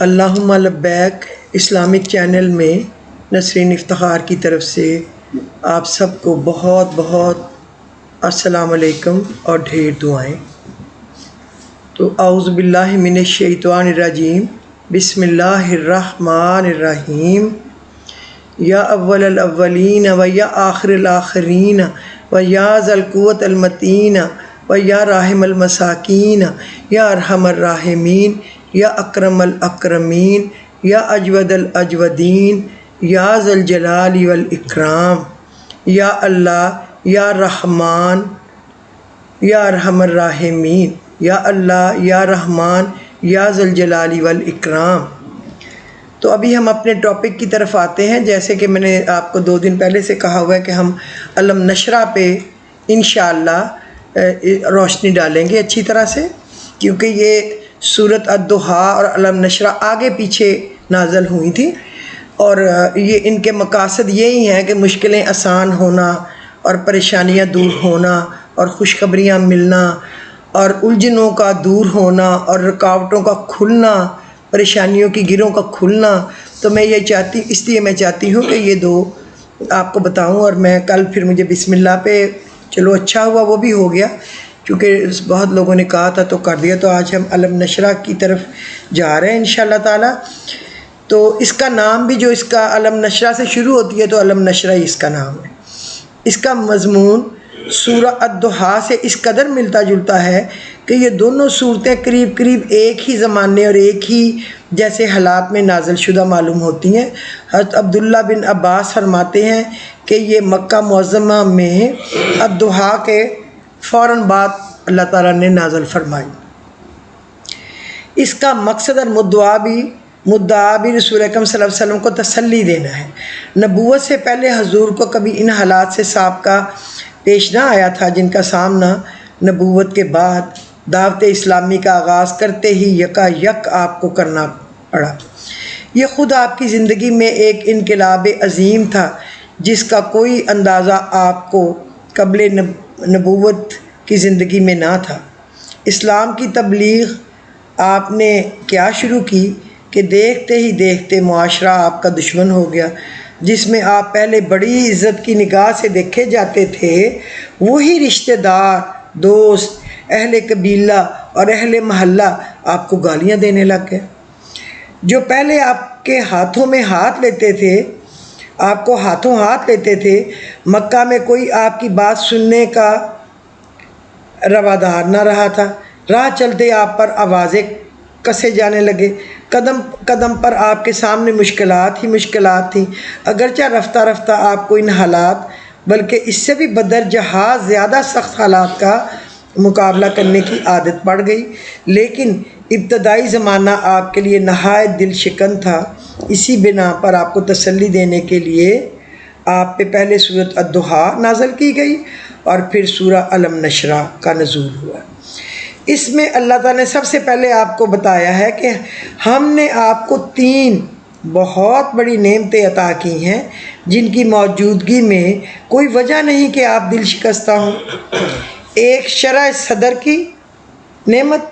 اللہم لبیک Islamic channel میں نسرین افتخار کی طرف سے آپ سب کو بہت بہت السلام علیکم اور ڈھیر دعائیں۔ تو اعوذ باللہ من الشیطان الرجیم، بسم اللہ الرحمن الرحیم۔ یا اول الاولین و یا آخر الاخرین و یا ذا القوۃ المتین و یا راحم المساکین یا ارحم الراحمین یا اکرم الاکرمین یا اجود الاجودین یا ذا الجلال والاکرام۔ یا اللہ، یا رحمان، یا ارحم الراحمین، یا اللہ، یا رحمان، یا ذا الجلال والاکرام۔ تو ابھی ہم اپنے ٹاپک کی طرف آتے ہیں۔ جیسے کہ میں نے آپ کو 2 دن پہلے سے کہا ہوا ہے کہ ہم علم نشرہ پہ انشاءاللہ روشنی ڈالیں گے اچھی طرح سے، کیونکہ یہ سورۃ الضحیٰ اور علم نشرہ آگے پیچھے نازل ہوئی تھی، اور یہ ان کے مقاصد یہی ہیں کہ مشکلیں آسان ہونا اور پریشانیاں دور ہونا اور خوشخبریاں ملنا اور الجھنوں کا دور ہونا اور رکاوٹوں کا کھلنا، پریشانیوں کی گروں کا کھلنا۔ تو میں یہ اس لیے میں چاہتی ہوں کہ یہ 2 آپ کو بتاؤں، اور میں کل پھر مجھے بسم اللہ پہ چلو اچھا ہوا وہ بھی ہو گیا، کیونکہ بہت لوگوں نے کہا تھا تو کر دیا۔ تو آج ہم علم نشرہ کی طرف جا رہے ہیں انشاءاللہ تعالی۔ تو اس کا نام بھی جو اس کا علم نشرہ سے شروع ہوتی ہے تو علم نشرہ ہی اس کا نام ہے۔ اس کا مضمون سورہ الضحیٰ سے اس قدر ملتا جلتا ہے کہ یہ دونوں صورتیں قریب قریب ایک ہی زمانے اور ایک ہی جیسے حالات میں نازل شدہ معلوم ہوتی ہیں۔ حضرت عبداللہ بن عباس فرماتے ہیں کہ یہ مکہ معظمہ میں الضحیٰ کے فوراً بعد اللہ تعالیٰ نے نازل فرمائی۔ اس کا مقصد اور مدعا بھی رسول اکرم صلی اللہ علیہ وسلم کو تسلی دینا ہے۔ نبوت سے پہلے حضور کو کبھی ان حالات سے سابقہ پیش نہ آیا تھا جن کا سامنا نبوت کے بعد دعوت اسلامی کا آغاز کرتے ہی یکا یک آپ کو کرنا پڑا۔ یہ خود آپ کی زندگی میں ایک انقلاب عظیم تھا جس کا کوئی اندازہ آپ کو قبل نبوت کی زندگی میں نہ تھا۔ اسلام کی تبلیغ آپ نے کیا شروع کی کہ دیکھتے ہی دیکھتے معاشرہ آپ کا دشمن ہو گیا۔ جس میں آپ پہلے بڑی عزت کی نگاہ سے دیکھے جاتے تھے، وہی رشتہ دار، دوست، اہل قبیلہ اور اہل محلہ آپ کو گالیاں دینے لگ گئے۔ جو پہلے آپ کے ہاتھوں میں ہاتھ لیتے تھے، آپ کو ہاتھوں ہاتھ لیتے تھے، مکہ میں کوئی آپ کی بات سننے کا روادار نہ رہا تھا۔ راہ چلتے آپ پر آوازیں کسے جانے لگے، قدم قدم پر آپ کے سامنے مشکلات ہی مشکلات تھیں۔ اگرچہ رفتہ رفتہ آپ کو ان حالات بلکہ اس سے بھی بدرجہ زیادہ سخت حالات کا مقابلہ کرنے کی عادت پڑ گئی، لیکن ابتدائی زمانہ آپ کے لیے نہایت دل شکن تھا۔ اسی بنا پر آپ کو تسلی دینے کے لیے آپ پہ پہلے سورۃ الضحیٰ نازل کی گئی اور پھر سورہ علم نشرہ کا نزول ہوا۔ اس میں اللہ تعالیٰ نے سب سے پہلے آپ کو بتایا ہے کہ ہم نے آپ کو 3 بہت بڑی نعمتیں عطا کی ہیں جن کی موجودگی میں کوئی وجہ نہیں کہ آپ دل شکستہ ہوں۔ ایک شرح صدر کی نعمت،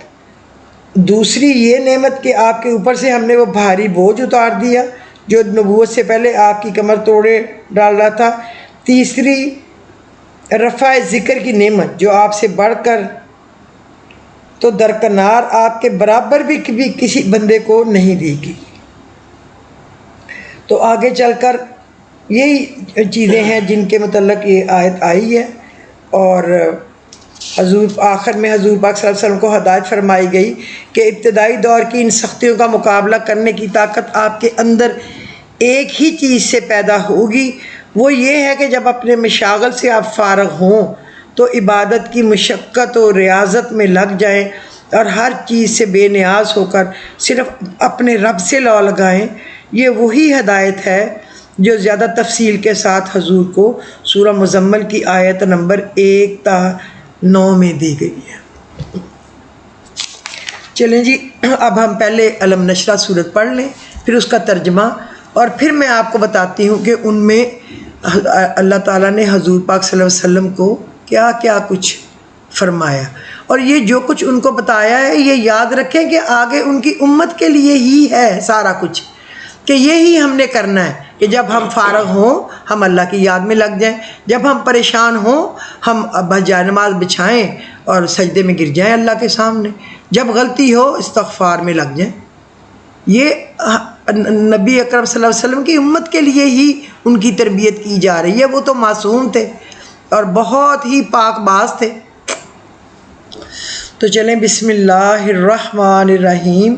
دوسری یہ نعمت کہ آپ کے اوپر سے ہم نے وہ بھاری بوجھ اتار دیا جو نبوت سے پہلے آپ کی کمر توڑے ڈال رہا تھا۔ تیسری رفع ذکر کی نعمت جو آپ سے بڑھ کر تو درکنار آپ کے برابر بھی کسی بندے کو نہیں دی گئی۔ تو آگے چل کر یہی چیزیں ہیں جن کے متعلق یہ آیت آئی ہے، اور آخر میں حضور پاک صلی اللہ علیہ وسلم کو ہدایت فرمائی گئی کہ ابتدائی دور کی ان سختیوں کا مقابلہ کرنے کی طاقت آپ کے اندر ایک ہی چیز سے پیدا ہوگی، وہ یہ ہے کہ جب اپنے مشاغل سے آپ فارغ ہوں تو عبادت کی مشقت و ریاضت میں لگ جائیں اور ہر چیز سے بے نیاز ہو کر صرف اپنے رب سے لو لگائیں۔ یہ وہی ہدایت ہے جو زیادہ تفصیل کے ساتھ حضور کو سورہ مزمل کی آیت نمبر 1 تا 9 میں دی گئی ہے۔ چلیں جی، اب ہم پہلے علم نشرہ سورت پڑھ لیں، پھر اس کا ترجمہ، اور پھر میں آپ کو بتاتی ہوں کہ ان میں اللہ تعالیٰ نے حضور پاک صلی اللہ علیہ وسلم کو کیا کیا کچھ فرمایا۔ اور یہ جو کچھ ان کو بتایا ہے یہ یاد رکھیں کہ آگے ان کی امت کے لیے ہی ہے سارا کچھ، کہ یہی ہم نے کرنا ہے کہ جب ہم فارغ ہوں ہم اللہ کی یاد میں لگ جائیں، جب ہم پریشان ہوں ہم بجائے نماز بچھائیں اور سجدے میں گر جائیں اللہ کے سامنے، جب غلطی ہو استغفار میں لگ جائیں۔ یہ نبی اکرم صلی اللہ علیہ وسلم کی امت کے لیے ہی ان کی تربیت کی جا رہی ہے۔ وہ تو معصوم تھے اور بہت ہی پاک باز تھے۔ تو چلیں بسم اللہ الرحمن الرحیم۔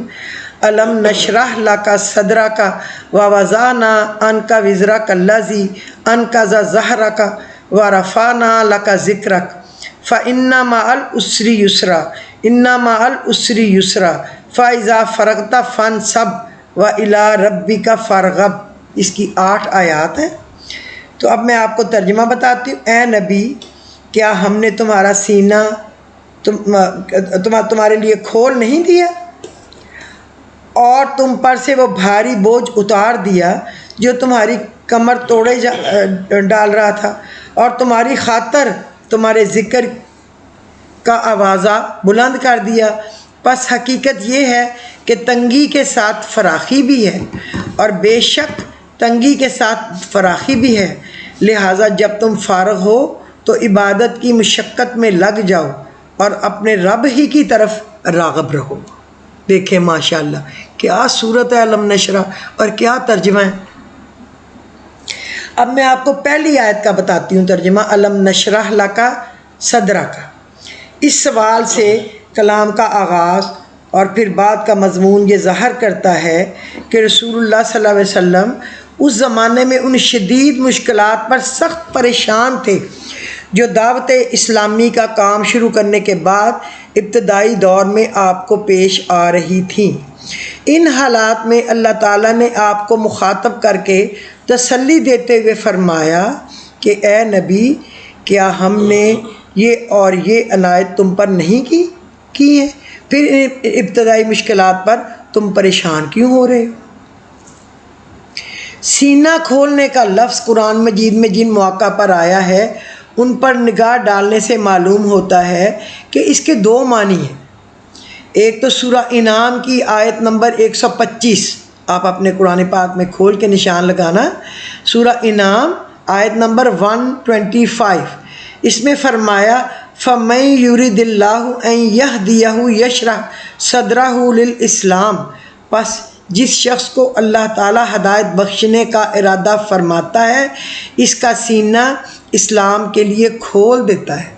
الم نشرح لک صدرک ووضعنا عنک وزرک الذی انقض ظہرک ورفعنا لک ذکرک فإن مع العسر یسرا ان مع العسر یسرا فإذا فرغت فانصب وإلی ربک فارغب۔ اس کی 8 آیات ہیں۔ تو اب میں آپ کو ترجمہ بتاتی ہوں۔ اے نبی، کیا ہم نے تمہارا سینہ تمہارے لیے کھول نہیں دیا اور تم پر سے وہ بھاری بوجھ اتار دیا جو تمہاری کمر توڑے ڈال رہا تھا، اور تمہاری خاطر تمہارے ذکر کا آوازہ بلند کر دیا۔ پس حقیقت یہ ہے کہ تنگی کے ساتھ فراخی بھی ہے، اور بے شک تنگی کے ساتھ فراخی بھی ہے، لہٰذا جب تم فارغ ہو تو عبادت کی مشقت میں لگ جاؤ اور اپنے رب ہی کی طرف راغب رہو۔ دیکھیں ماشاءاللہ کیا صورت ہے الم نشرح، اور کیا ترجمہ ہے۔ اب میں آپ کو پہلی آیت کا بتاتی ہوں ترجمہ۔ الم نشرح لک صدرک، اس سوال سے کلام کا آغاز اور پھر بعد کا مضمون یہ ظاہر کرتا ہے کہ رسول اللہ صلی اللہ علیہ وسلم اس زمانے میں ان شدید مشکلات پر سخت پریشان تھے جو دعوت اسلامی کا کام شروع کرنے کے بعد ابتدائی دور میں آپ کو پیش آ رہی تھیں۔ ان حالات میں اللہ تعالیٰ نے آپ کو مخاطب کر کے تسلی دیتے ہوئے فرمایا کہ اے نبی، کیا ہم نے یہ اور یہ عنایت تم پر نہیں کی ہیں؟ پھر ان ابتدائی مشکلات پر تم پریشان کیوں ہو رہے ہو؟ سینہ کھولنے کا لفظ قرآن مجید میں جن مواقع پر آیا ہے ان پر نگاہ ڈالنے سے معلوم ہوتا ہے کہ اس کے 2 معنی ہیں۔ ایک تو سورہ انعام کی آیت نمبر 125، آپ اپنے قرآن پاک میں کھول کے نشان لگانا، سورہ انعام آیت نمبر 125، اس میں فرمایا فَمَن يُرِدِ اللَّهُ أَن يَهْدِيَهُ يَشْرَحْ صَدْرَهُ لِلْإِسْلَامِ، پس جس شخص کو اللہ تعالیٰ ہدایت بخشنے کا ارادہ فرماتا ہے اس کا سینہ اسلام کے لیے کھول دیتا ہے۔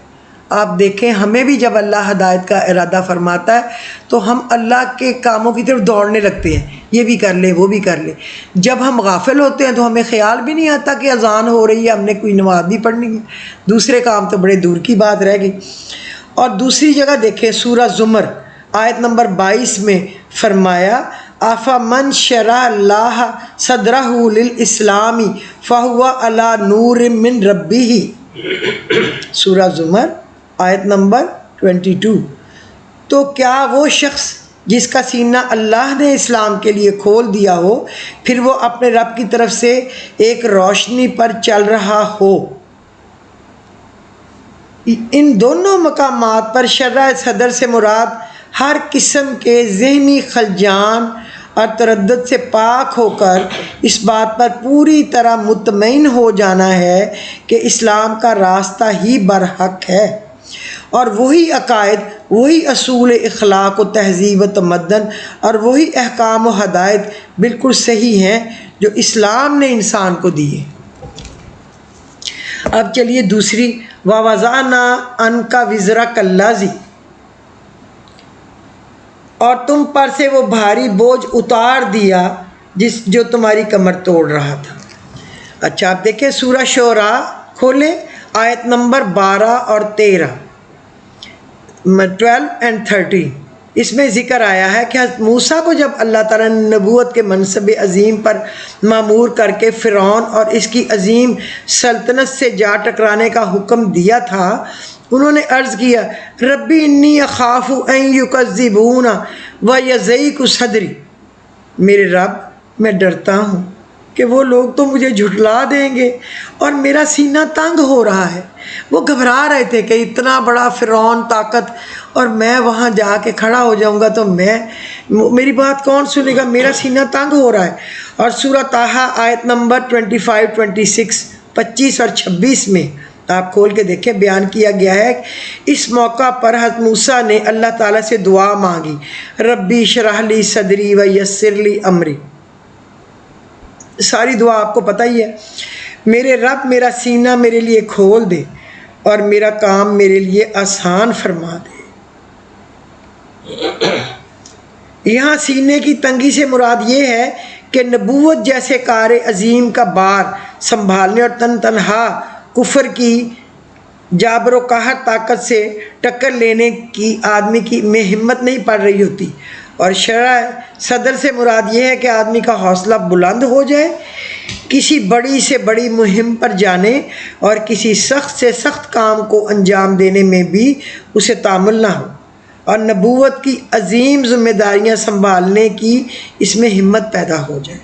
آپ دیکھیں ہمیں بھی جب اللہ ہدایت کا ارادہ فرماتا ہے تو ہم اللہ کے کاموں کی طرف دوڑنے لگتے ہیں، یہ بھی کر لیں وہ بھی کر لیں۔ جب ہم غافل ہوتے ہیں تو ہمیں خیال بھی نہیں آتا کہ اذان ہو رہی ہے، ہم نے کوئی نماز بھی پڑھنی ہے، دوسرے کام تو بڑے دور کی بات رہ گئی۔ اور دوسری جگہ دیکھیں سورہ زمر آیت نمبر 22 میں فرمایا أَفَمَنْ شَرَحَ اللَّهَ صَدْرَهُ لِلْإِسْلَامِ فَهُوَ عَلَى نُورٍ مِّن رَبِّهِ، سورہ زمر آیت نمبر 22۔ تو کیا وہ شخص جس کا سینہ اللہ نے اسلام کے لیے کھول دیا ہو پھر وہ اپنے رب کی طرف سے ایک روشنی پر چل رہا ہو؟ ان دونوں مقامات پر شرح صدر سے مراد ہر قسم کے ذہنی خلجان اور تردد سے پاک ہو کر اس بات پر پوری طرح مطمئن ہو جانا ہے کہ اسلام کا راستہ ہی برحق ہے، اور وہی عقائد، وہی اصول اخلاق و تہذیب و تمدن اور وہی احکام و ہدایت بالکل صحیح ہیں جو اسلام نے انسان کو دیے۔ اب چلیے دوسری، وَوَضَعْنَا عَنْكَ وِزْرَكَ الَّذِي، اور تم پر سے وہ بھاری بوجھ اتار دیا جو تمہاری کمر توڑ رہا تھا۔ اچھا آپ دیکھیں سورہ شعراء کھولیں آیت نمبر 12 اور 13، 12 اور 13، اس میں ذکر آیا ہے کہ حضرت موسیٰ کو جب اللہ تعالیٰ نے نبوت کے منصب عظیم پر مامور کر کے فرعون اور اس کی عظیم سلطنت سے جا ٹکرانے کا حکم دیا تھا، انہوں نے عرض کیا ربی انی اخاف ان یکذبون ویضیق صدری، میرے رب میں ڈرتا ہوں کہ وہ لوگ تو مجھے جھٹلا دیں گے، اور میرا سینہ تنگ ہو رہا ہے۔ وہ گھبرا رہے تھے کہ اتنا بڑا فرعون طاقت، اور میں وہاں جا کے کھڑا ہو جاؤں گا تو میری بات کون سنے گا، میرا سینہ تنگ ہو رہا ہے۔ اور سورہ طٰہٰ آیت نمبر 25، 26، 25 اور 26 میں آپ کھول کے دیکھیں، بیان کیا گیا ہے اس موقع پر حضرت موسیٰ نے اللہ تعالیٰ سے دعا مانگی، ربی اشرح لی صدری ویسر لی امری۔ ساری دعا آپ کو پتہ ہی ہے، میرے رب میرا سینہ میرے لیے کھول دے اور میرا کام میرے لیے آسان فرما دے۔ یہاں سینے کی تنگی سے مراد یہ ہے کہ نبوت جیسے کار عظیم کا بار سنبھالنے اور تنہا کفر کی جابر و قہر طاقت سے ٹکر لینے کی آدمی کی میں ہمت نہیں پڑ رہی ہوتی، اور شرح صدر سے مراد یہ ہے کہ آدمی کا حوصلہ بلند ہو جائے، کسی بڑی سے بڑی مہم پر جانے اور کسی سخت سے سخت کام کو انجام دینے میں بھی اسے تحمل نہ ہو، اور نبوت کی عظیم ذمہ داریاں سنبھالنے کی اس میں ہمت پیدا ہو جائے۔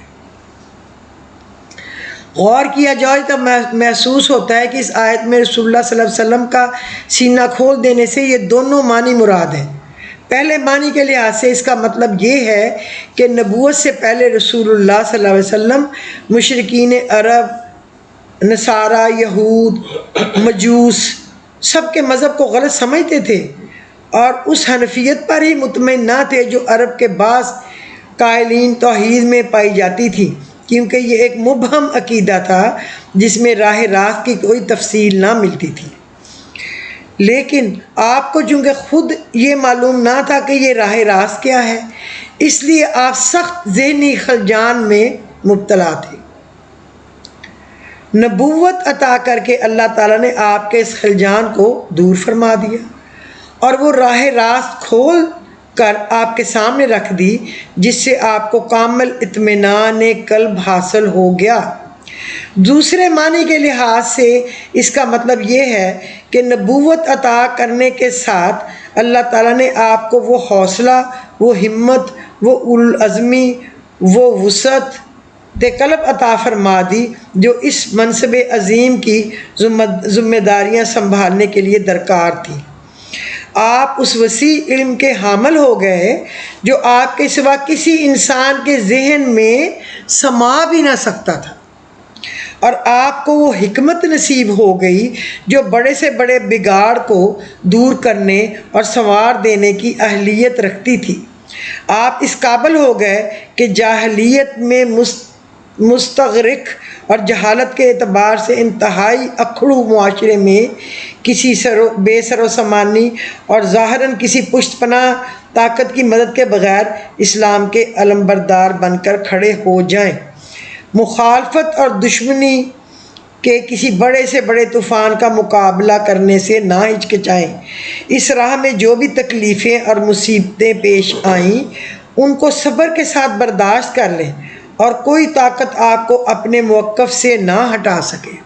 غور کیا جائے تو محسوس ہوتا ہے کہ اس آیت میں رسول اللہ صلی اللہ علیہ وسلم کا سینہ کھول دینے سے یہ دونوں معنی مراد ہیں۔ پہلے معنی کے لحاظ سے اس کا مطلب یہ ہے کہ نبوت سے پہلے رسول اللہ صلی اللہ علیہ وسلم مشرکین عرب، نصارہ، یہود، مجوس سب کے مذہب کو غلط سمجھتے تھے، اور اس حنفیت پر ہی مطمئن نہ تھے جو عرب کے بعض قائلین توحید میں پائی جاتی تھی، کیونکہ یہ ایک مبہم عقیدہ تھا جس میں راہ راست کی کوئی تفصیل نہ ملتی تھی۔ لیکن آپ کو چونکہ خود یہ معلوم نہ تھا کہ یہ راہ راست کیا ہے، اس لیے آپ سخت ذہنی خلجان میں مبتلا تھے۔ نبوت عطا کر کے اللہ تعالیٰ نے آپ کے اس خلجان کو دور فرما دیا اور وہ راہ راست کھول کر آپ کے سامنے رکھ دی، جس سے آپ کو کامل اطمینان قلب حاصل ہو گیا۔ دوسرے معنی کے لحاظ سے اس کا مطلب یہ ہے کہ نبوت عطا کرنے کے ساتھ اللہ تعالیٰ نے آپ کو وہ حوصلہ، وہ ہمت، وہ العزمی، وہ وسعت قلب عطا فرما دی جو اس منصب عظیم کی ذمہ داریاں سنبھالنے کے لیے درکار تھی۔ آپ اس وسیع علم کے حامل ہو گئے جو آپ کے سوا کسی انسان کے ذہن میں سما بھی نہ سکتا تھا، اور آپ کو وہ حکمت نصیب ہو گئی جو بڑے سے بڑے بگاڑ کو دور کرنے اور سنوار دینے کی اہلیت رکھتی تھی۔ آپ اس قابل ہو گئے کہ جاہلیت میں مستغرق اور جہالت کے اعتبار سے انتہائی اکھڑو معاشرے میں کسی بے سر و سامانی اور ظاہراً کسی پشت پناہ طاقت کی مدد کے بغیر اسلام کے علمبردار بن کر کھڑے ہو جائیں، مخالفت اور دشمنی کے کسی بڑے سے بڑے طوفان کا مقابلہ کرنے سے نہ ہچکچائیں۔ اس راہ میں جو بھی تکلیفیں اور مصیبتیں پیش آئیں ان کو صبر کے ساتھ برداشت کر لیں، اور کوئی طاقت آپ کو اپنے موقف سے نہ ہٹا سکے۔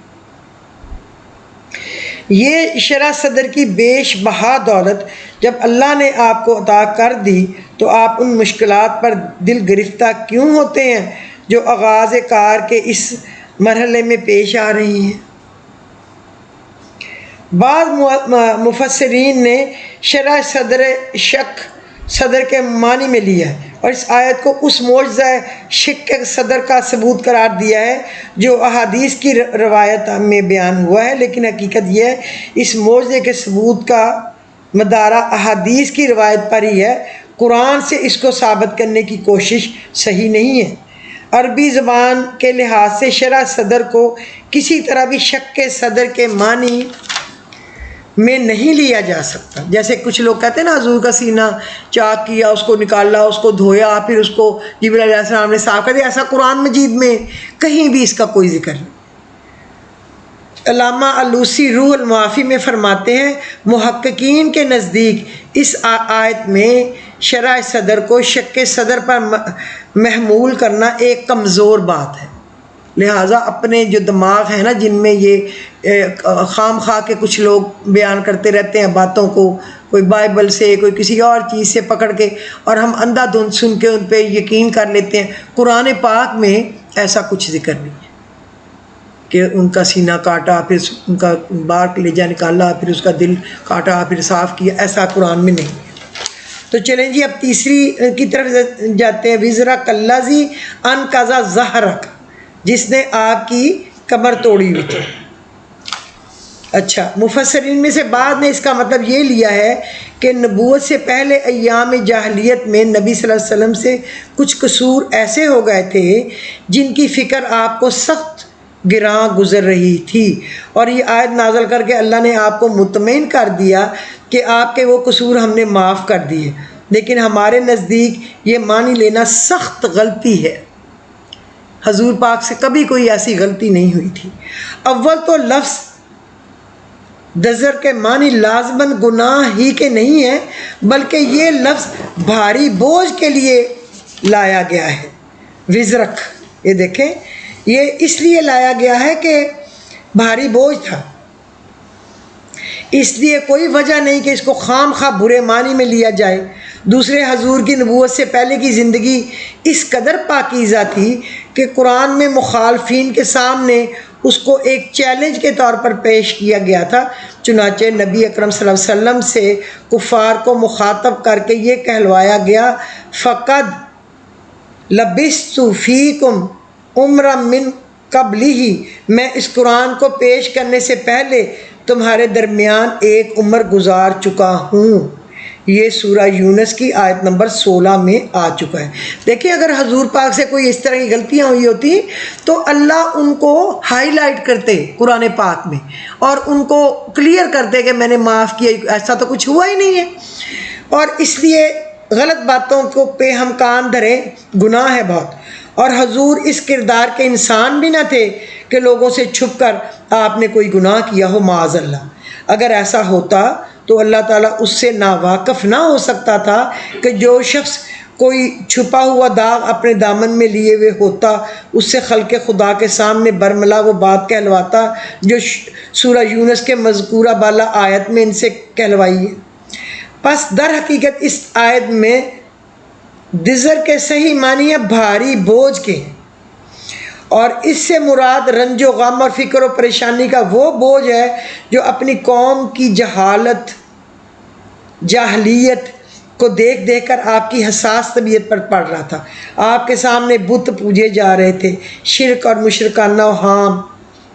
یہ شرح صدر کی بیش بہا دولت جب اللہ نے آپ کو عطا کر دی تو آپ ان مشکلات پر دل گرفتہ کیوں ہوتے ہیں جو آغاز کار کے اس مرحلے میں پیش آ رہی ہیں؟ بعض مفسرین نے شرح صدر کے معنی میں لیا ہے اور اس آیت کو اس معجزہ شق صدر کا ثبوت قرار دیا ہے جو احادیث کی روایت میں بیان ہوا ہے، لیکن حقیقت یہ ہے اس معجزے کے ثبوت کا مدارہ احادیث کی روایت پر ہی ہے۔ قرآن سے اس کو ثابت کرنے کی کوشش صحیح نہیں ہے۔ عربی زبان کے لحاظ سے شرح صدر کو کسی طرح بھی شق صدر کے معنی میں نہیں لیا جا سکتا۔ جیسے کچھ لوگ کہتے ہیں نا حضور کا سینہ چاک کیا، اس کو نکالا، اس کو دھویا، پھر اس کو جبرائیل علیہ السلام نے صاف کر دیا، ایسا قرآن مجید میں کہیں بھی اس کا کوئی ذکر نہیں۔ علامہ الوسی روح المعافی میں فرماتے ہیں محققین کے نزدیک اس آیت میں شرح صدر کو شق صدر پر محمول کرنا ایک کمزور بات ہے، لہٰذا اپنے جو دماغ ہیں نا جن میں یہ خام خواہ کے کچھ لوگ بیان کرتے رہتے ہیں باتوں کو، کوئی بائبل سے کوئی کسی اور چیز سے پکڑ کے، اور ہم اندھا دھند سن کے ان پہ یقین کر لیتے ہیں۔ قرآن پاک میں ایسا کچھ ذکر نہیں ہے کہ ان کا سینہ کاٹا پھر ان کا باہر کلیجہ نکالا پھر اس کا دل کاٹا پھر صاف کیا، ایسا قرآن میں نہیں ہے۔ تو چلیں جی اب تیسری کی طرف جاتے ہیں، وزرا کلازی ان قضا ظہرک، جس نے آپ کی کمر توڑی ہوئی تھی۔ اچھا، مفسرین میں سے بعد نے اس کا مطلب یہ لیا ہے کہ نبوت سے پہلے ایام جاہلیت میں نبی صلی اللہ علیہ وسلم سے کچھ قصور ایسے ہو گئے تھے جن کی فکر آپ کو سخت گراں گزر رہی تھی، اور یہ آیت نازل کر کے اللہ نے آپ کو مطمئن کر دیا کہ آپ کے وہ قصور ہم نے معاف کر دیے، لیکن ہمارے نزدیک یہ مانی لینا سخت غلطی ہے۔ حضور پاک سے کبھی کوئی ایسی غلطی نہیں ہوئی تھی۔ اول تو لفظ دزر کے معنی لازماً گناہ ہی کے نہیں ہے، بلکہ یہ لفظ بھاری بوجھ کے لیے لایا گیا ہے۔ وزرک، یہ دیکھیں، یہ اس لیے لایا گیا ہے کہ بھاری بوجھ تھا، اس لیے کوئی وجہ نہیں کہ اس کو خام خواہ برے معنی میں لیا جائے۔ دوسرے، حضور کی نبوت سے پہلے کی زندگی اس قدر پاکیزہ تھی کہ قرآن میں مخالفین کے سامنے اس کو ایک چیلنج کے طور پر پیش کیا گیا تھا۔ چنانچہ نبی اکرم صلی اللہ علیہ وسلم سے کفار کو مخاطب کر کے یہ کہلوایا گیا، فَقَدْ لَبِثْتُ فِيكُمْ عُمْرًا مِّن قَبْلِهِ، میں اس قرآن کو پیش کرنے سے پہلے تمہارے درمیان ایک عمر گزار چکا ہوں۔ یہ سورہ یونس کی آیت نمبر 16 میں آ چکا ہے۔ دیکھیں، اگر حضور پاک سے کوئی اس طرح کی غلطیاں ہوئی ہوتی تو اللہ ان کو ہائی لائٹ کرتے قرآن پاک میں اور ان کو کلیئر کرتے کہ میں نے معاف کیا، ایسا تو کچھ ہوا ہی نہیں ہے۔ اور اس لیے غلط باتوں کو پہ ہم کان دھریں، گناہ ہے بہت۔ اور حضور اس کردار کے انسان بھی نہ تھے کہ لوگوں سے چھپ کر آپ نے کوئی گناہ کیا ہو، معاذ اللہ۔ اگر ایسا ہوتا تو اللہ تعالیٰ اس سے ناواقف نہ ہو سکتا تھا کہ جو شخص کوئی چھپا ہوا داغ اپنے دامن میں لیے ہوئے ہوتا اس سے خلق خدا کے سامنے برملا وہ بات کہلواتا جو سورہ یونس کے مذکورہ بالا آیت میں ان سے کہلوائی ہے۔ پس در حقیقت اس آیت میں دزر کے صحیح معنی ہے بھاری بوجھ کے، اور اس سے مراد رنج و غم اور فکر و پریشانی کا وہ بوجھ ہے جو اپنی قوم کی جاہلیت کو دیکھ دیکھ کر آپ کی حساس طبیعت پر پڑ رہا تھا۔ آپ کے سامنے بت پوجے جا رہے تھے، شرک اور مشرکانہ اوہام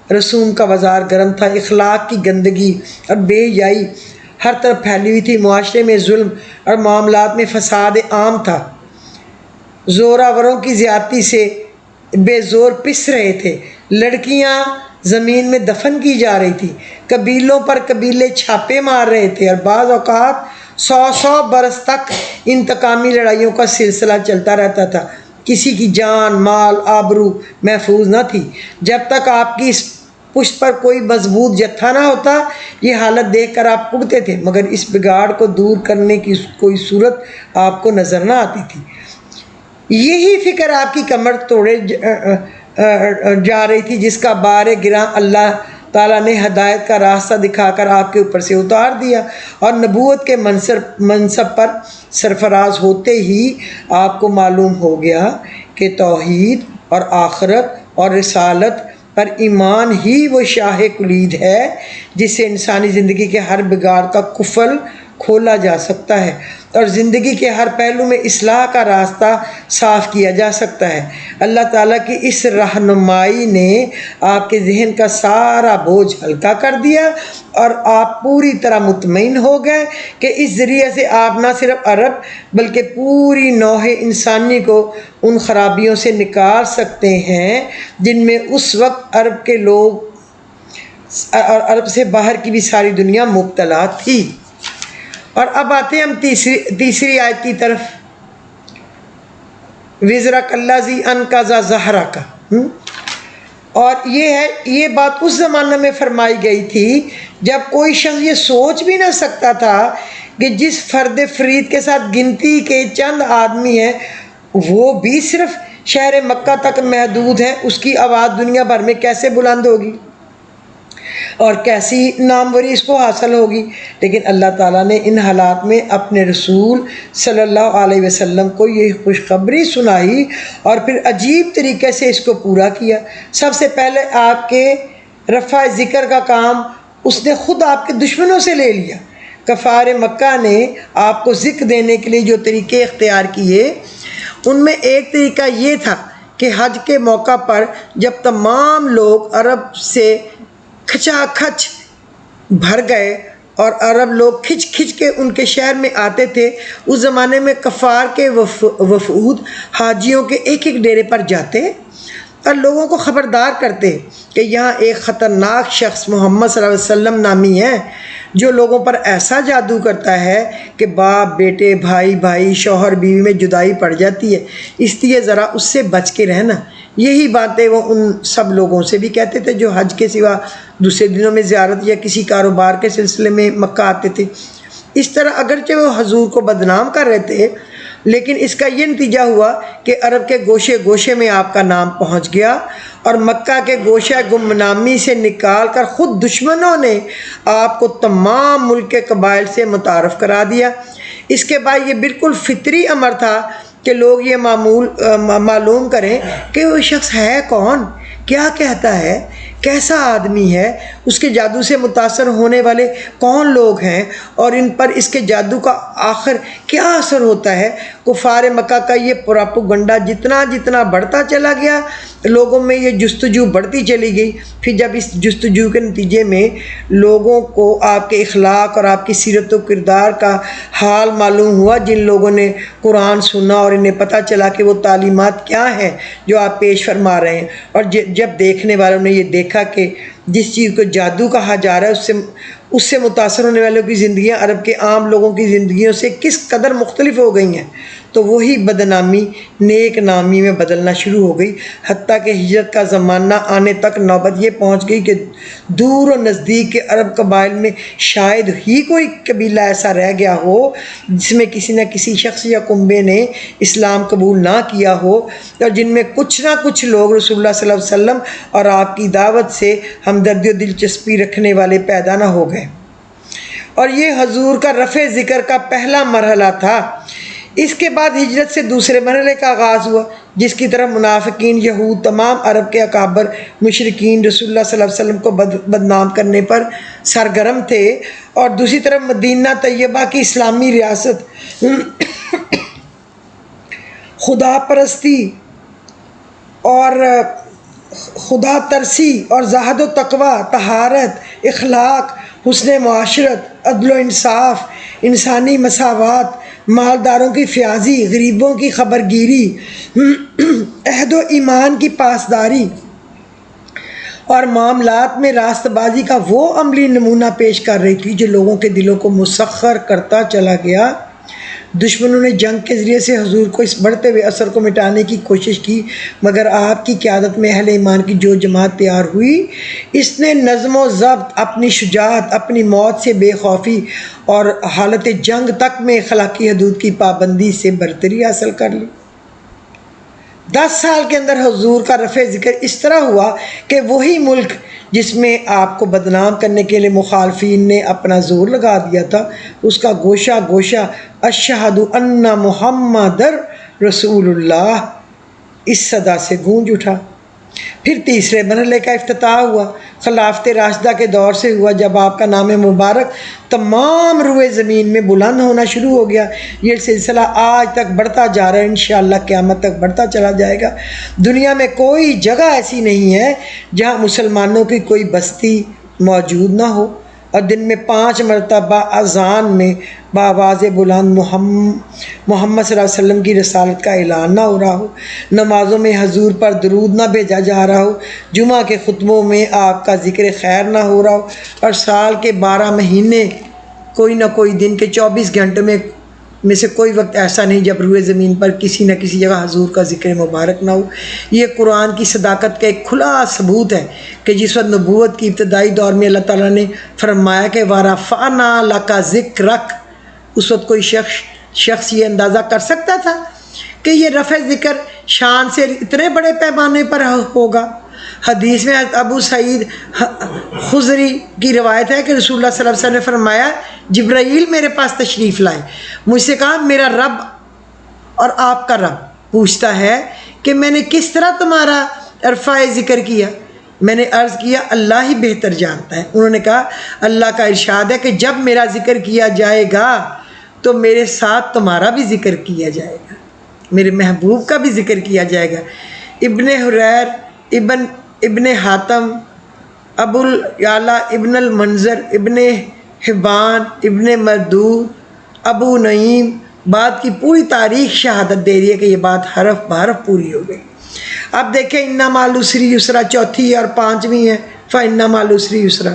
رسوم کا بازار گرم تھا، اخلاق کی گندگی اور بے حیائی ہر طرف پھیلی ہوئی تھی، معاشرے میں ظلم اور معاملات میں فساد عام تھا، زوراوروں کی زیادتی سے بے زور پس رہے تھے، لڑکیاں زمین میں دفن کی جا رہی تھی، قبیلوں پر قبیلے چھاپے مار رہے تھے، اور بعض اوقات 100 برس تک انتقامی لڑائیوں کا سلسلہ چلتا رہتا تھا۔ کسی کی جان، مال، آبرو محفوظ نہ تھی۔ جب تک آپ کی اس پشت پر کوئی مضبوط جتھا نہ ہوتا، یہ حالت دیکھ کر آپ اڑتے تھے، مگر اس بگاڑ کو دور کرنے کی کوئی صورت آپ کو نظر نہ آتی تھی۔ یہی فکر آپ کی کمر توڑے جا رہی تھی، جس کا بار گراں اللہ تعالیٰ نے ہدایت کا راستہ دکھا کر آپ کے اوپر سے اتار دیا، اور نبوت کے منصب پر سرفراز ہوتے ہی آپ کو معلوم ہو گیا کہ توحید اور آخرت اور رسالت پر ایمان ہی وہ شاہ کلید ہے جس سے انسانی زندگی کے ہر بگاڑ کا قفل کھولا جا سکتا ہے اور زندگی کے ہر پہلو میں اصلاح کا راستہ صاف کیا جا سکتا ہے۔ اللہ تعالیٰ کی اس رہنمائی نے آپ کے ذہن کا سارا بوجھ ہلکا کر دیا اور آپ پوری طرح مطمئن ہو گئے کہ اس ذریعے سے آپ نہ صرف عرب بلکہ پوری نوع انسانی کو ان خرابیوں سے نکال سکتے ہیں جن میں اس وقت عرب کے لوگ اور عرب سے باہر کی بھی ساری دنیا مبتلا تھی۔ اور اب آتے ہیں ہم تیسری آیت کی طرف، وزرک الذی انقض ظہرک کا۔ اور یہ بات اس زمانے میں فرمائی گئی تھی جب کوئی شخص یہ سوچ بھی نہ سکتا تھا کہ جس فرد فرید کے ساتھ گنتی کے چند آدمی ہیں وہ بھی صرف شہر مکہ تک محدود ہے، اس کی آواز دنیا بھر میں کیسے بلند ہوگی۔ اور کیسی ناموری اس کو حاصل ہوگی، لیکن اللہ تعالیٰ نے ان حالات میں اپنے رسول صلی اللہ علیہ وسلم کو یہ خوشخبری سنائی اور پھر عجیب طریقے سے اس کو پورا کیا۔ سب سے پہلے آپ کے رفع ذکر کا کام اس نے خود آپ کے دشمنوں سے لے لیا۔ کفار مکہ نے آپ کو ذکر دینے کے لیے جو طریقے اختیار کیے، ان میں ایک طریقہ یہ تھا کہ حج کے موقع پر جب تمام لوگ عرب سے کھچا کھچ بھر گئے اور عرب لوگ کھچ کھچ کے ان کے شہر میں آتے تھے، اس زمانے میں کفار کے وفود حاجیوں کے ایک ایک ڈیرے پر جاتے اور لوگوں کو خبردار کرتے کہ یہاں ایک خطرناک شخص محمد صلی اللہ علیہ وسلم نامی ہے جو لوگوں پر ایسا جادو کرتا ہے کہ باپ بیٹے، بھائی بھائی، شوہر بیوی میں جدائی پڑ جاتی ہے، اس لیے ذرا اس سے بچ کے رہنا۔ یہی باتیں وہ ان سب لوگوں سے بھی کہتے تھے جو حج کے سوا دوسرے دنوں میں زیارت یا کسی کاروبار کے سلسلے میں مکہ آتے تھے۔ اس طرح اگرچہ وہ حضور کو بدنام کر رہے تھے، لیکن اس کا یہ نتیجہ ہوا کہ عرب کے گوشے گوشے میں آپ کا نام پہنچ گیا اور مکہ کے گوشہ گمنامی سے نکال کر خود دشمنوں نے آپ کو تمام ملک کے قبائل سے متعارف کرا دیا۔ اس کے بعد یہ بالکل فطری امر تھا کہ لوگ یہ معلوم کریں کہ وہ شخص ہے کون، کیا کہتا ہے، کیسا آدمی ہے، اس کے جادو سے متاثر ہونے والے کون لوگ ہیں اور ان پر اس کے جادو کا آخر کیا اثر ہوتا ہے۔ کفار مکہ کا یہ پروپیگنڈا جتنا جتنا بڑھتا چلا گیا، لوگوں میں یہ جستجو بڑھتی چلی گئی۔ پھر جب اس جستجو کے نتیجے میں لوگوں کو آپ کے اخلاق اور آپ کی سیرت و کردار کا حال معلوم ہوا، جن لوگوں نے قرآن سنا اور انہیں پتہ چلا کہ وہ تعلیمات کیا ہیں جو آپ پیش فرما رہے ہیں، اور جب دیکھنے والوں نے یہ دیکھا کہ جس چیز کو جادو کہا جا رہا ہے اس سے متاثر ہونے والوں کی زندگیاں عرب کے عام لوگوں کی زندگیوں سے کس قدر مختلف ہو گئی ہیں، تو وہی بدنامی نیک نامی میں بدلنا شروع ہو گئی، حتیٰ کہ ہجرت کا زمانہ آنے تک نوبت یہ پہنچ گئی کہ دور و نزدیک کے عرب قبائل میں شاید ہی کوئی قبیلہ ایسا رہ گیا ہو جس میں کسی نہ کسی شخص یا کنبے نے اسلام قبول نہ کیا ہو، اور جن میں کچھ نہ کچھ لوگ رسول اللہ صلی اللہ علیہ وسلم اور آپ کی دعوت سے ہمدردی و دلچسپی رکھنے والے پیدا نہ ہو گئے۔ اور یہ حضور کا رفع ذکر کا پہلا مرحلہ تھا۔ اس کے بعد ہجرت سے دوسرے مرحلے کا آغاز ہوا، جس کی طرف منافقین، یہود، تمام عرب کے اکابر مشرکین رسول اللہ صلی اللہ علیہ وسلم کو بدنام کرنے پر سرگرم تھے، اور دوسری طرف مدینہ طیبہ کی اسلامی ریاست خدا پرستی اور خدا ترسی اور زہد و تقوی، طہارت، اخلاق، حسن معاشرت، عدل و انصاف، انسانی مساوات، مالداروں کی فیاضی، غریبوں کی خبرگیری، عہد و ایمان کی پاسداری اور معاملات میں راست بازی کا وہ عملی نمونہ پیش کر رہی تھی جو لوگوں کے دلوں کو مسخر کرتا چلا گیا۔ دشمنوں نے جنگ کے ذریعے سے حضور کو اس بڑھتے ہوئے اثر کو مٹانے کی کوشش کی، مگر آپ کی قیادت میں اہل ایمان کی جو جماعت تیار ہوئی، اس نے نظم و ضبط، اپنی شجاعت، اپنی موت سے بے خوفی اور حالت جنگ تک میں اخلاقی حدود کی پابندی سے برتری حاصل کر لی۔ 10 سال کے اندر حضور کا رفع ذکر اس طرح ہوا کہ وہی ملک جس میں آپ کو بدنام کرنے کے لیے مخالفین نے اپنا زور لگا دیا تھا، اس کا گوشہ گوشہ اشہد ان محمد رسول اللہ اس صدا سے گونج اٹھا۔ پھر تیسرے مرحلے کا افتتاح ہوا، خلافت راشدہ کے دور سے ہوا، جب آپ کا نام مبارک تمام روئے زمین میں بلند ہونا شروع ہو گیا۔ یہ سلسلہ آج تک بڑھتا جا رہا ہے، انشاءاللہ قیامت تک بڑھتا چلا جائے گا۔ دنیا میں کوئی جگہ ایسی نہیں ہے جہاں مسلمانوں کی کوئی بستی موجود نہ ہو اور دن میں 5 مرتبہ اذان میں بآواز بلند محمد صلی اللہ علیہ وسلم کی رسالت کا اعلان نہ ہو رہا ہو، نمازوں میں حضور پر درود نہ بھیجا جا رہا ہو، جمعہ کے خطبوں میں آپ کا ذکر خیر نہ ہو رہا ہو، اور سال کے 12 مہینے کوئی نہ کوئی دن کے 24 گھنٹوں میں سے کوئی وقت ایسا نہیں جب روئے زمین پر کسی نہ کسی جگہ حضور کا ذکر مبارک نہ ہو۔ یہ قرآن کی صداقت کا ایک کھلا ثبوت ہے کہ جس وقت نبوت کی ابتدائی دور میں اللہ تعالیٰ نے فرمایا کہ وَرَفَعْنَا لَكَ ذِكْرَكَ، اس وقت کوئی شخص یہ اندازہ کر سکتا تھا کہ یہ رفع ذکر شان سے اتنے بڑے پیمانے پر ہوگا؟ حدیث میں ابو سعید خضری کی روایت ہے کہ رسول اللہ صلی اللہ علیہ وسلم نے فرمایا جبرائیل میرے پاس تشریف لائے، مجھ سے کہا میرا رب اور آپ کا رب پوچھتا ہے کہ میں نے کس طرح تمہارا عرفہ ذکر کیا؟ میں نے عرض کیا اللہ ہی بہتر جانتا ہے۔ انہوں نے کہا اللہ کا ارشاد ہے کہ جب میرا ذکر کیا جائے گا تو میرے ساتھ تمہارا بھی ذکر کیا جائے گا، میرے محبوب کا بھی ذکر کیا جائے گا۔ ابن حریر، ابن حاتم، ابو الاعلیٰ ابن المنذر، ابن حبان، ابن مردود، ابو نعیم بات کی پوری تاریخ شہادت دے رہی ہے کہ یہ بات حرف بحرف پوری ہو گئی۔ اب دیکھیں اِنَّ مَعَ الْعُسْرِ یسرا چوتھی اور پانچویں ہے فَإِنَّ مَعَ الْعُسْرِ یسرا۔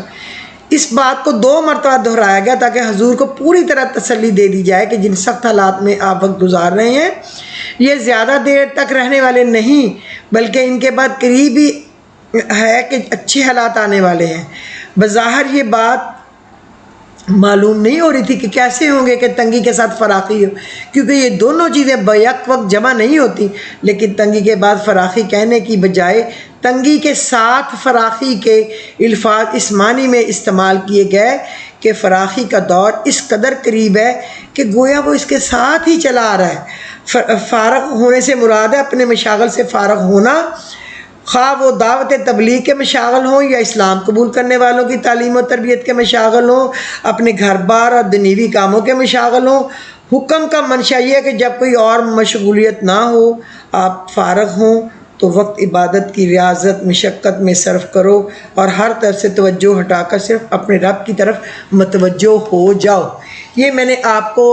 اس بات کو 2 مرتبہ دہرایا گیا تاکہ حضور کو پوری طرح تسلی دے دی جائے کہ جن سخت حالات میں آپ وقت گزار رہے ہیں یہ زیادہ دیر تک رہنے والے نہیں، بلکہ ان کے بعد قریب ہی ہے کہ اچھے حالات آنے والے ہیں۔ بظاہر یہ بات معلوم نہیں ہو رہی تھی کہ کیسے ہوں گے کہ تنگی کے ساتھ فراخی ہو، کیونکہ یہ دونوں چیزیں بیک وقت جمع نہیں ہوتی، لیکن تنگی کے بعد فراخی کہنے کی بجائے تنگی کے ساتھ فراخی کے الفاظ اس معنی میں استعمال کیے گئے کہ فراخی کا دور اس قدر قریب ہے کہ گویا وہ اس کے ساتھ ہی چلا آ رہا ہے۔ فارغ ہونے سے مراد ہے اپنے مشاغل سے فارغ ہونا، خواہ وہ دعوت تبلیغ کے مشاغل ہوں یا اسلام قبول کرنے والوں کی تعلیم و تربیت کے مشاغل ہوں، اپنے گھر بار اور دنیوی کاموں کے مشاغل ہوں۔ حکم کا منشا یہ ہے کہ جب کوئی اور مشغولیت نہ ہو، آپ فارغ ہوں تو وقت عبادت کی ریاضت مشقت میں صرف کرو اور ہر طرف سے توجہ ہٹا کر صرف اپنے رب کی طرف متوجہ ہو جاؤ۔ یہ میں نے آپ کو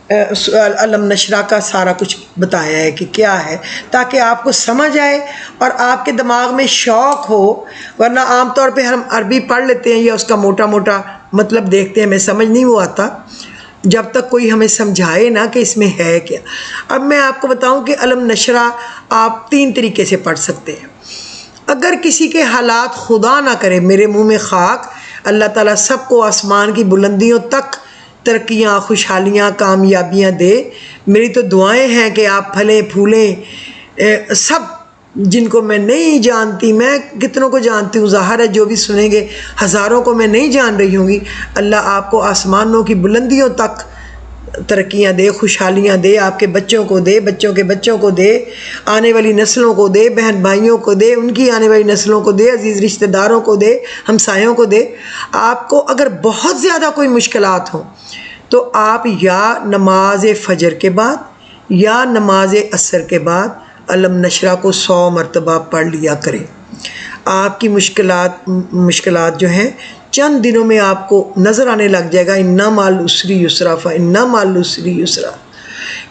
علم نشرہ کا سارا کچھ بتایا ہے کہ کیا ہے، تاکہ آپ کو سمجھ آئے اور آپ کے دماغ میں شوق ہو، ورنہ عام طور پہ ہم عربی پڑھ لیتے ہیں یا اس کا موٹا موٹا مطلب دیکھتے ہیں، ہمیں سمجھ نہیں وہ آتا جب تک کوئی ہمیں سمجھائے نا کہ اس میں ہے کیا۔ اب میں آپ کو بتاؤں کہ علم نشرہ آپ 3 طریقے سے پڑھ سکتے ہیں۔ اگر کسی کے حالات خدا نہ کرے میرے منہ میں خاک، اللہ تعالیٰ سب کو آسمان کی بلندیوں تک ترقیاں، خوشحالیاں، کامیابیاں دے، میری تو دعائیں ہیں کہ آپ پھلیں پھولیں۔ سب جن کو میں نہیں جانتی، میں کتنوں کو جانتی ہوں، ظاہر ہے جو بھی سنیں گے ہزاروں کو میں نہیں جان رہی ہوں گی، اللہ آپ کو آسمانوں کی بلندیوں تک ترقیاں دے، خوشحالیاں دے، آپ کے بچوں کو دے، بچوں کے بچوں کو دے، آنے والی نسلوں کو دے، بہن بھائیوں کو دے، ان کی آنے والی نسلوں کو دے، عزیز رشتہ داروں کو دے، ہمسایوں کو دے۔ آپ کو اگر بہت زیادہ کوئی مشکلات ہوں تو آپ یا نماز فجر کے بعد یا نماز عصر کے بعد علم نشرہ کو 100 مرتبہ پڑھ لیا کریں۔ آپ کی مشکلات جو ہیں چند دنوں میں آپ کو نظر آنے لگ جائے گا اِنَّ مَعَ الْعُسْرِ یُسْرًا فَإِنَّ مَعَ الْعُسْرِ یُسْرًا،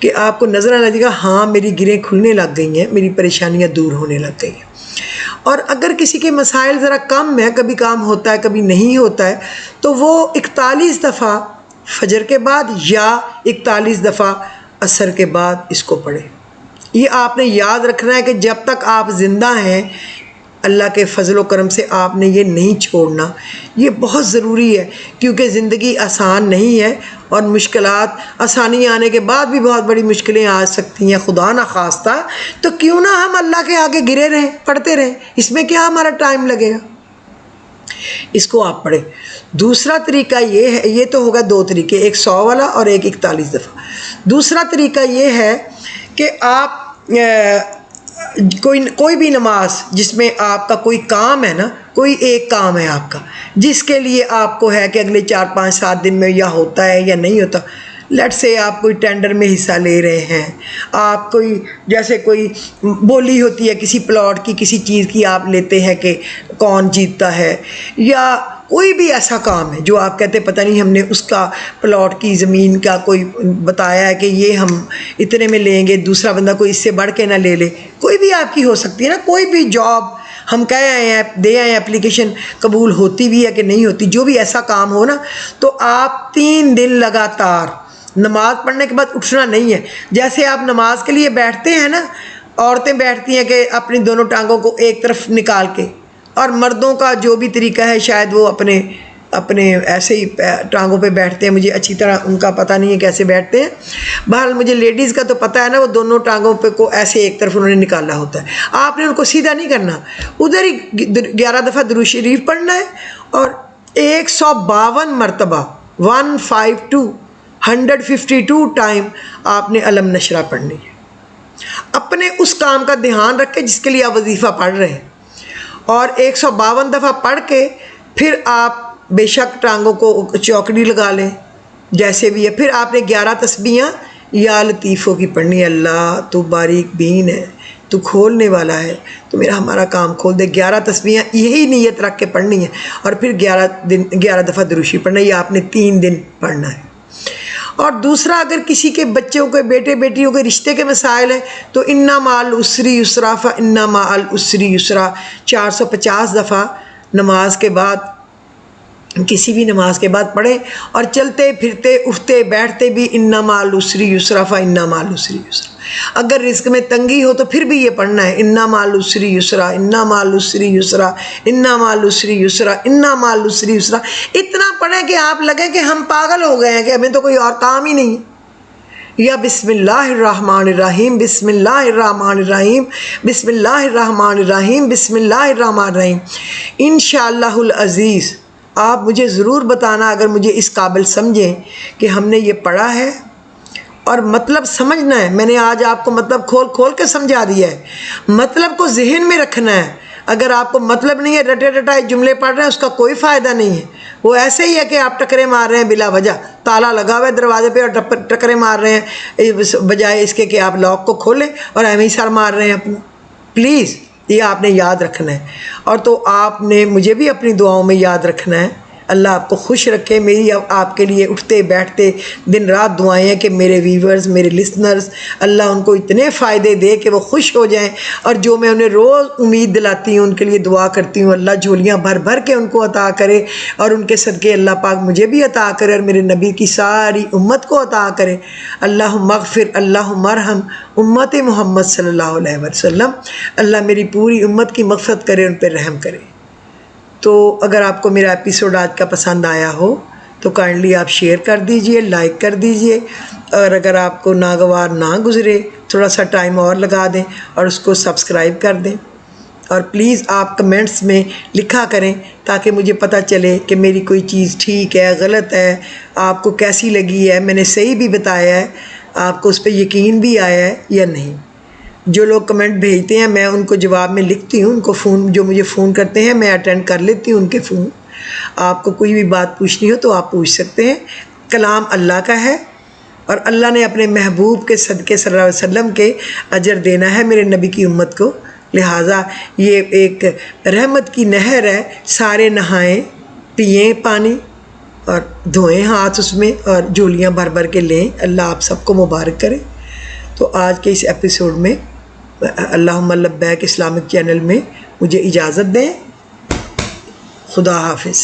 کہ آپ کو نظر آنے لگے گا ہاں میری گرہیں کھلنے لگ گئی ہیں، میری پریشانیاں دور ہونے لگ گئی ہیں۔ اور اگر کسی کے مسائل ذرا کم ہیں، کبھی کام ہوتا ہے کبھی نہیں ہوتا ہے، تو وہ 41 دفعہ فجر کے بعد یا 41 دفعہ عصر کے بعد اس کو پڑھے۔ یہ آپ نے یاد رکھنا ہے کہ جب تک آپ زندہ ہیں اللہ کے فضل و کرم سے آپ نے یہ نہیں چھوڑنا، یہ بہت ضروری ہے، کیونکہ زندگی آسان نہیں ہے اور مشکلات، آسانی آنے کے بعد بھی بہت بڑی مشکلیں آ سکتی ہیں خدا نہ خواستہ، تو کیوں نہ ہم اللہ کے آگے گرے رہیں، پڑھتے رہیں، اس میں کیا ہمارا ٹائم لگے گا، اس کو آپ پڑھیں۔ دوسرا طریقہ یہ ہے، یہ تو ہوگا 2 طریقے، ایک 100 والا اور ایک 41 دفعہ۔ دوسرا طریقہ یہ ہے کہ آپ کوئی بھی نماز جس میں آپ کا کوئی کام ہے نا، کوئی ایک کام ہے آپ کا جس کے لیے آپ کو ہے کہ اگلے 4 5 7 دن میں یا ہوتا ہے یا نہیں ہوتا، لیٹ سے آپ کوئی ٹینڈر میں حصہ لے رہے ہیں، آپ کوئی جیسے کوئی بولی ہوتی ہے کسی پلاٹ کی، کسی چیز کی آپ لیتے ہیں کہ کون جیتتا ہے، یا کوئی بھی ایسا کام ہے جو آپ کہتے پتہ نہیں ہم نے اس کا پلاٹ کی زمین کا کوئی بتایا ہے کہ یہ ہم اتنے میں لیں گے، دوسرا بندہ کوئی اس سے بڑھ کے نہ لے لے، کوئی بھی آپ کی ہو سکتی ہے نا، کوئی بھی جاب ہم کہہ آئے ہیں، دے آئے ہیں اپلیکیشن، قبول ہوتی بھی ہے کہ نہیں ہوتی، جو بھی ایسا کام ہو نا، تو آپ 3 دن لگاتار نماز پڑھنے کے بعد اٹھنا نہیں ہے۔ جیسے آپ نماز کے لیے بیٹھتے ہیں نا، عورتیں بیٹھتی ہیں کہ اپنی دونوں ٹانگوں کو ایک طرف نکال کے، اور مردوں کا جو بھی طریقہ ہے شاید وہ اپنے اپنے ایسے ہی ٹانگوں پہ بیٹھتے ہیں، مجھے اچھی طرح ان کا پتہ نہیں ہے کیسے بیٹھتے ہیں، بہرحال مجھے لیڈیز کا تو پتہ ہے نا، وہ دونوں ٹانگوں پہ کو ایسے ایک طرف انہوں نے نکالا ہوتا ہے، آپ نے ان کو سیدھا نہیں کرنا، ادھر ہی 11 دفعہ درود شریف پڑھنا ہے اور 152 مرتبہ 152 ٹائم آپ نے الم نشرہ پڑھنی ہے۔ اپنے اس کام کا دھیان رکھے جس کے لیے آپ وظیفہ پڑھ رہے ہیں، اور 152 دفعہ پڑھ کے پھر آپ بے شک ٹانگوں کو چوکڑی لگا لیں جیسے بھی ہے، پھر آپ نے 11 تسبیحاں یا لطیفوں کی پڑھنی ہے۔ اللہ تو باریک بین ہے، تو کھولنے والا ہے، تو میرا ہمارا کام کھول دے۔ 11 تسبیحاں یہی نیت رکھ کے پڑھنی ہے، اور پھر 11 دفعہ درود شریف پڑھنا ہے، یہ آپ نے 3 دن پڑھنا ہے۔ اور دوسرا، اگر کسی کے بچوں کے بیٹے بیٹیوں کے رشتے کے مسائل ہیں تو انا مع العسر یسرا فانا مع العسر یسرا 450 دفعہ نماز کے بعد، کسی بھی نماز کے بعد پڑھیں، اور چلتے پھرتے اٹھتے بیٹھتے بھی انا مع العسر یسرا فانا مع العسر یسرا۔ اگر رزق میں تنگی ہو تو پھر بھی یہ پڑھنا ہے، انا مع العسر یسرا، انا مع العسر یسرا، انا مع العسر یسرا، انا مع العسر یسرا۔ اتنا پڑھیں کہ آپ لگیں کہ ہم پاگل ہو گئے ہیں، کہ ہمیں تو کوئی اور کام ہی نہیں، یا بسم اللہ الرحمن الرحیم، بسم اللہ الرحمن الرحیم، بسم اللہ الرحمن الرحیم، بسم اللہ الرحمن الرحیم۔ انشاءاللہ العزیز آپ مجھے ضرور بتانا اگر مجھے اس قابل سمجھیں کہ ہم نے یہ پڑھا ہے اور مطلب سمجھنا ہے۔ میں نے آج آپ کو مطلب کھول کھول کے سمجھا دیا ہے، مطلب کو ذہن میں رکھنا ہے۔ اگر آپ کو مطلب نہیں ہے، رٹے رٹائے جملے پڑھ رہے ہیں، اس کا کوئی فائدہ نہیں ہے۔ وہ ایسے ہی ہے کہ آپ ٹکرے مار رہے ہیں بلا وجہ، تالا لگا ہوا ہے دروازے پہ اور ٹکرے مار رہے ہیں، بجائے اس کے کہ آپ لاک کو کھولیں اور ایم ہی سر مار رہے ہیں اپنا۔ پلیز یہ آپ نے یاد رکھنا ہے، اور تو آپ نے مجھے بھی اپنی دعاؤں میں یاد رکھنا ہے۔ اللہ آپ کو خوش رکھے۔ میری آپ کے لیے اٹھتے بیٹھتے دن رات دعائیں ہیں کہ میرے ویورز، میرے لسنرز، اللہ ان کو اتنے فائدے دے کہ وہ خوش ہو جائیں، اور جو میں انہیں روز امید دلاتی ہوں، ان کے لیے دعا کرتی ہوں، اللہ جھولیاں بھر بھر کے ان کو عطا کرے، اور ان کے صدقے اللہ پاک مجھے بھی عطا کرے اور میرے نبی کی ساری امت کو عطا کرے۔ اللہم اغفر، اللہم ارحم امت محمد صلی اللہ علیہ وسلم۔ اللہ میری پوری امت کی مغفرت کرے، ان پہ رحم کرے۔ تو اگر آپ کو میرا ایپیسوڈ آج کا پسند آیا ہو تو کائنڈلی آپ شیئر کر دیجئے، لائک کر دیجئے، اور اگر آپ کو ناگوار نہ گزرے تھوڑا سا ٹائم اور لگا دیں اور اس کو سبسکرائب کر دیں، اور پلیز آپ کمنٹس میں لکھا کریں تاکہ مجھے پتہ چلے کہ میری کوئی چیز ٹھیک ہے، غلط ہے، آپ کو کیسی لگی ہے، میں نے صحیح بھی بتایا ہے، آپ کو اس پہ یقین بھی آیا ہے یا نہیں۔ جو لوگ کمنٹ بھیجتے ہیں میں ان کو جواب میں لکھتی ہوں، ان کو فون، جو مجھے فون کرتے ہیں میں اٹینڈ کر لیتی ہوں ان کے فون۔ آپ کو کوئی بھی بات پوچھنی ہو تو آپ پوچھ سکتے ہیں۔ کلام اللہ کا ہے، اور اللہ نے اپنے محبوب کے صدقے صلی اللہ علیہ وسلم کے اجر دینا ہے میرے نبی کی امت کو، لہٰذا یہ ایک رحمت کی نہر ہے، سارے نہائیں، پئیں پانی اور دھوئیں ہاتھ اس میں، اور جھولیاں بھر بھر کے لیں۔ اللہ آپ سب کو مبارک کرے۔ تو آج کے اس ایپیسوڈ میں اللہم لبیک اسلامک چینل میں مجھے اجازت دیں۔ خدا حافظ۔